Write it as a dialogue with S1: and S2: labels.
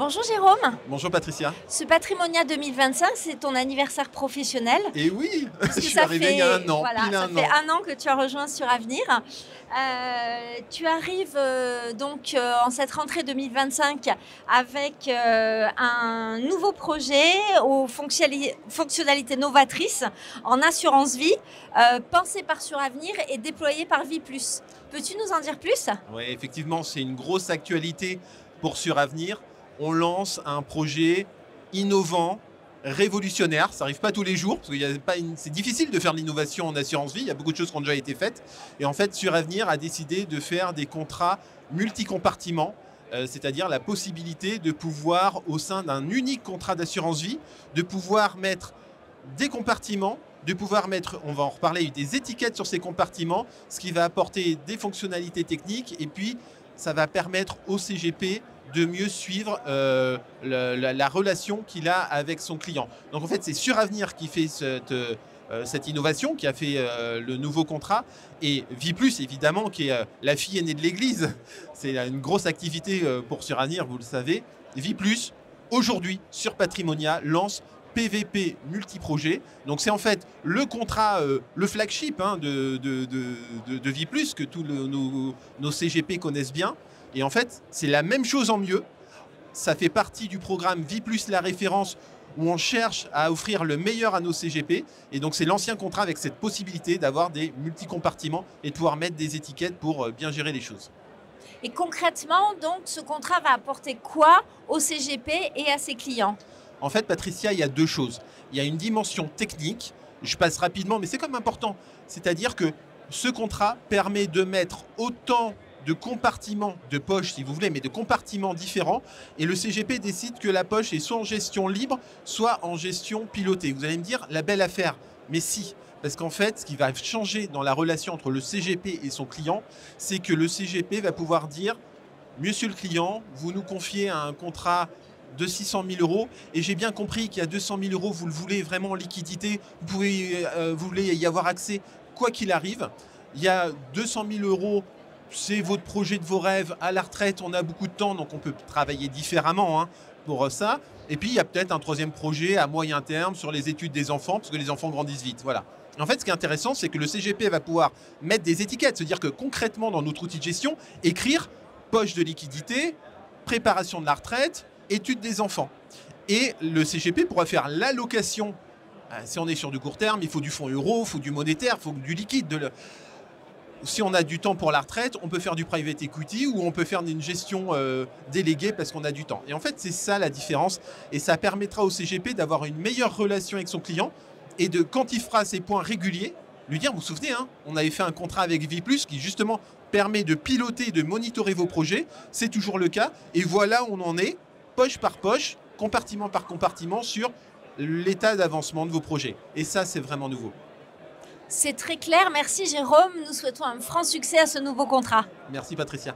S1: Bonjour Jérôme.
S2: Bonjour Patricia.
S1: Ce Patrimonia 2025, c'est ton anniversaire professionnel.
S2: Et oui, je suis
S1: ça
S2: arrivé
S1: fait,
S2: il y a un an,
S1: voilà,
S2: pile
S1: ça
S2: un
S1: fait
S2: an.
S1: un an que tu as rejoint Suravenir. Tu arrives en cette rentrée 2025 avec un nouveau projet aux fonctionnalités novatrices en assurance vie, pensé par Suravenir et déployé par Vie+. Peux-tu nous en dire plus?
S2: Oui, effectivement, c'est une grosse actualité pour Suravenir. On lance un projet innovant, révolutionnaire. Ça n'arrive pas tous les jours, parce que c'est difficile de faire de l'innovation en assurance vie. Il y a beaucoup de choses qui ont déjà été faites. Et en fait, Suravenir a décidé de faire des contrats multicompartiments, c'est-à-dire la possibilité de pouvoir, au sein d'un unique contrat d'assurance vie, de pouvoir mettre des compartiments, de pouvoir mettre, on va en reparler, des étiquettes sur ces compartiments, ce qui va apporter des fonctionnalités techniques et puis ça va permettre au CGP de mieux suivre la relation qu'il a avec son client. Donc en fait, c'est Suravenir qui fait cette innovation, qui a fait le nouveau contrat, et Vie+, évidemment, qui est la fille aînée de l'Église. C'est une grosse activité pour Suravenir, vous le savez. Vie+, aujourd'hui, sur Patrimonia, lance PVP multiprojet. Donc c'est en fait le contrat, le flagship de Vie+, que tous nos CGP connaissent bien. Et en fait, c'est la même chose en mieux. Ça fait partie du programme Vie+, la référence, où on cherche à offrir le meilleur à nos CGP. Et donc c'est l'ancien contrat avec cette possibilité d'avoir des multicompartiments et de pouvoir mettre des étiquettes pour bien gérer les choses.
S1: Et concrètement, donc, ce contrat va apporter quoi au CGP et à ses clients?
S2: En fait, Patricia, il y a deux choses. Il y a une dimension technique, je passe rapidement, mais c'est quand même important. C'est-à-dire que ce contrat permet de mettre autant de compartiments, de poches si vous voulez, mais de compartiments différents. Et le CGP décide que la poche est soit en gestion libre, soit en gestion pilotée. Vous allez me dire, la belle affaire. Mais si, parce qu'en fait, ce qui va changer dans la relation entre le CGP et son client, c'est que le CGP va pouvoir dire, monsieur le client, vous nous confiez un contrat de 600 000 euros et j'ai bien compris qu'il y a 200 000 euros, vous le voulez vraiment en liquidité, vous voulez y avoir accès quoi qu'il arrive. Il y a 200 000 euros, c'est votre projet de vos rêves. À la retraite, on a beaucoup de temps, donc on peut travailler différemment pour ça. Et puis, il y a peut-être un troisième projet à moyen terme sur les études des enfants, parce que les enfants grandissent vite. Voilà. En fait, ce qui est intéressant, c'est que le CGP va pouvoir mettre des étiquettes, c'est-à-dire que concrètement, dans notre outil de gestion, écrire poche de liquidité, préparation de la retraite, études des enfants. Et le CGP pourra faire l'allocation. Si on est sur du court terme, il faut du fonds euro, il faut du monétaire, il faut du liquide. Si on a du temps pour la retraite, on peut faire du private equity ou on peut faire une gestion déléguée parce qu'on a du temps. Et en fait, c'est ça la différence. Et ça permettra au CGP d'avoir une meilleure relation avec son client et de, quand il fera ses points réguliers, lui dire, vous vous souvenez, on avait fait un contrat avec Vie+, qui justement permet de piloter, de monitorer vos projets. C'est toujours le cas. Et voilà où on en est, poche par poche, compartiment par compartiment, sur l'état d'avancement de vos projets. Et ça, c'est vraiment nouveau.
S1: C'est très clair. Merci Jérôme. Nous souhaitons un franc succès à ce nouveau contrat.
S2: Merci Patricia.